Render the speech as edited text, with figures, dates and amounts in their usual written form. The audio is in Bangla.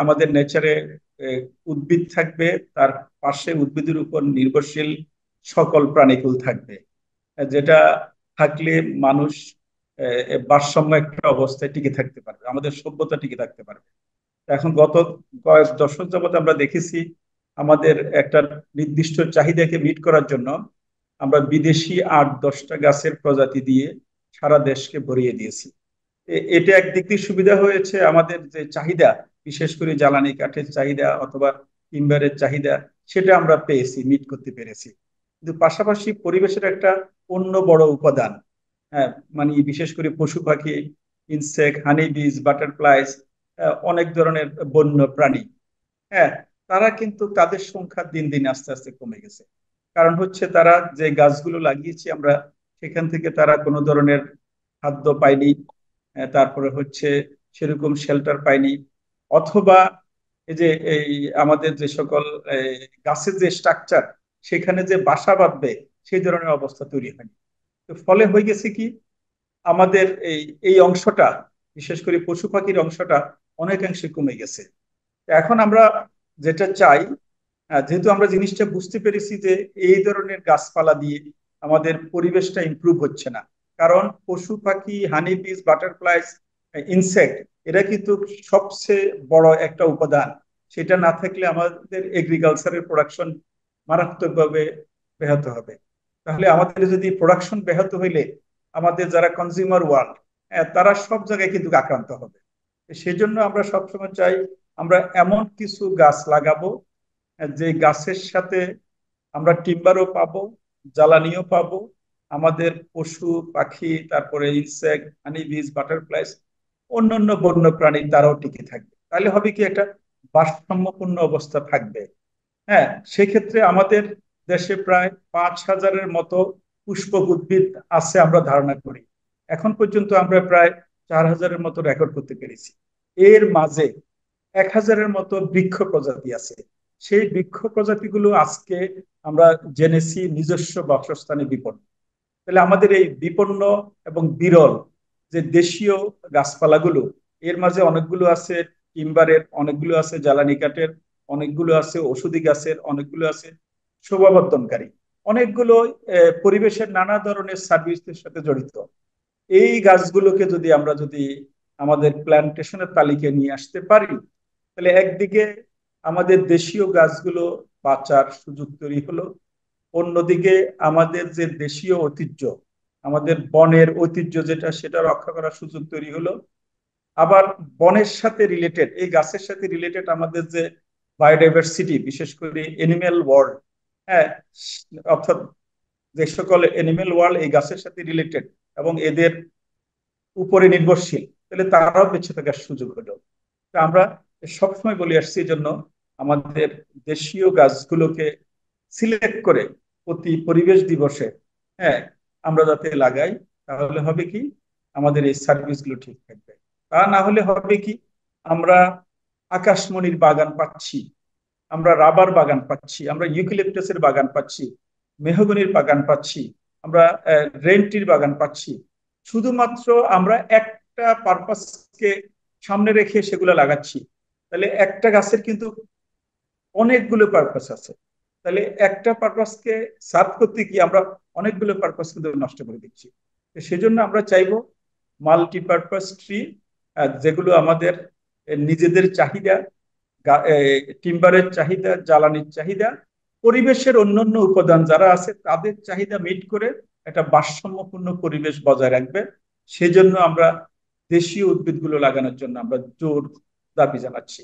আমাদের নেচারে উদ্ভিদ থাকবে, তার পাশে উদ্ভিদের উপর নির্ভরশীল সকল প্রাণীকুল থাকবে, যেটা থাকলে মানুষ ভারসাম্য একটা অবস্থায় টিকে থাকতে পারবে, আমাদের সভ্যতা টিকে থাকতে পারবে। এখন গত কয়েক দশক যাবত আমরা দেখেছি আমাদের একটা নির্দিষ্ট চাহিদাকে মিট করার জন্য আমরা বিদেশি 8-10টা গাছের প্রজাতি দিয়ে সারা দেশকে ভরিয়ে দিয়েছি। এটা একদিক দিয়ে সুবিধা হয়েছে, আমাদের যে চাহিদা, বিশেষ করে জ্বালানি কাঠের চাহিদা অথবা টিম্বারের চাহিদা, সেটা আমরা পেয়েছি, মিট করতে পেরেছি। কিন্তু পাশাপাশি পরিবেশের একটা অন্য বড় উপাদান, হ্যাঁ, মানে বিশেষ করে পশু পাখি, ইনসেক্ট, হানি বিজ, বাটারফ্লাইজ, অনেক ধরনের বন্য প্রাণী, হ্যাঁ, তারা কিন্তু তাদের সংখ্যা দিন দিন আস্তে আস্তে কমে গেছে। কারণ হচ্ছে তারা যে গাছগুলো লাগিয়েছি আমরা, সেখান থেকে তারা কোনো ধরনের খাদ্য পায়নি, তারপরে হচ্ছে সেরকম শেল্টার পায়নি, অথবা এই যে এই আমাদের যে সকল এই, গাছের যে স্ট্রাকচার, সেখানে যে বাসা বাঁধবে সেই ধরনের অবস্থা তৈরি হয়নি। তো ফলে হয়ে গেছে কি, আমাদের এই এই অংশটা, বিশেষ করে পশু পাখির অংশটা অনেকাংশে কমে গেছে। এখন আমরা যেটা চাই, যেহেতু আমরা জিনিসটা বুঝতে পেরেছি যে এই ধরনের গাছপালা দিয়ে আমাদের পরিবেশটা ইমপ্রুভ হচ্ছে না, কারণ পশু পাখি, হানি বিজ, বাটারফ্লাইজ, ইনসেক্ট, এরা কিন্তু সবচেয়ে বড় একটা উপাদান। সেটা না থাকলে আমাদের এগ্রিকালচারের প্রোডাকশন মারাত্মকভাবে ব্যাহত হবে। তাহলে আমাদের যদি প্রোডাকশন ব্যাহত হইলে আমাদের যারা কনজিউমার ওয়ার্ল্ড, তারা সব জায়গায় কিন্তু আক্রান্ত হবে। সেজন্য আমরা সবসময় চাই আমরা এমন কিছু গাছ লাগাবো যে গাছের সাথে আমরা টিম্বারও পাবো, জ্বালানিও পাবো, আমাদের পশু পাখি, তারপরে ইনসেক্ট, হানি বিজ, বাটারফ্লাইস, অন্যান্য বন্য প্রাণী তারাও টিকে থাকবে। তাহলে হবে কি, একটা ভারসাম্যপূর্ণ অবস্থা থাকবে। হ্যাঁ, সেক্ষেত্রে আমাদের দেশে প্রায় 5,000-এর মতো পুষ্পক উদ্ভিদ আছে আমরা ধারণা করি। এখন পর্যন্ত আমরা প্রায় 4,000-এর মতো রেকর্ড করতে পেরেছি। এর মাঝে 1,000-এর মতো বৃক্ষ প্রজাতি আছে। সেই বৃক্ষ প্রজাতিগুলো আজকে আমরা জেনেছি নিজস্ব বাসস্থানে বিপন্ন। তাহলে আমাদের এই বিপন্ন এবং বিরল যে দেশীয় গাছপালাগুলো, এর মাঝে অনেকগুলো আছে টিম্বারের, অনেকগুলো আছে জ্বালানি কাঠের, অনেকগুলো আছে ওষুধি গাছের, অনেকগুলো আছে শোভাবর্ধনকারী, অনেকগুলো পরিবেশের নানা ধরনের সার্ভিসের সাথে জড়িত। এই গাছগুলোকে যদি আমাদের প্ল্যান্টেশনের তালিকায় নিয়ে আসতে পারি, তাহলে একদিকে আমাদের দেশীয় গাছগুলো বাঁচার সুযোগ তৈরি হলো, অন্যদিকে আমাদের যে দেশীয় ঐতিহ্য, আমাদের বনের ঐতিহ্য যেটা, সেটা রক্ষা করার সুযোগ তৈরি হলো। আবার বনের সাথে রিলেটেড, এই গাছের সাথে রিলেটেড আমাদের যে বায়োডাইভার্সিটি, বিশেষ করে এনিম্যাল ওয়ার্ল্ড, হ্যাঁ, অর্থাৎ যে সকল এনিম্যাল ওয়ার্ল্ড এই গাছের সাথে রিলেটেড এবং এদের উপরে নির্ভরশীল, তাহলে তারাও বেঁচে থাকার সুযোগ হলো। তা আমরা সবসময় বলে আসছি, এই জন্য আমাদের দেশীয় গাছগুলোকে সিলেক্ট করে প্রতি পরিবেশ দিবসে, হ্যাঁ, আমরা যাতে লাগাই, তাহলে হবে কি, আমাদের এই সার্ভিসগুলো ঠিক থাকবে। তা না হলে হবে কি, আমরা আকাশমণির বাগান পাচ্ছি, আমরা রাবার বাগান পাচ্ছি, আমরা ইউক্যালিপটাসের বাগান পাচ্ছি, মেহগনির বাগান পাচ্ছি, আমরা রেন্টির বাগান পাচ্ছি, শুধুমাত্র আমরা একটা পারপাসকে সামনে রেখে সেগুলো লাগাচ্ছি। তাহলে একটা গাছের কিন্তু অনেকগুলো পারপাস আছে। তাহলে একটা পারপাসকে সার্ভ করতে গিয়ে আমরা অনেকগুলো পারপাস কিন্তু নষ্ট করে দিচ্ছি। তো সেজন্য আমরা চাইবো মাল্টিপারপাস ট্রি, যেগুলো আমাদের নিজেদের চাহিদা, টিম্বারের চাহিদা, জ্বালানির চাহিদা, পরিবেশের অন্যান্য উপাদান যারা আছে তাদের চাহিদা মিট করে একটা ভারসাম্যপূর্ণ পরিবেশ বজায় রাখবে। সেজন্য আমরা দেশীয় উদ্ভিদগুলো লাগানোর জন্য আমরা জোর দাবি জানাচ্ছি।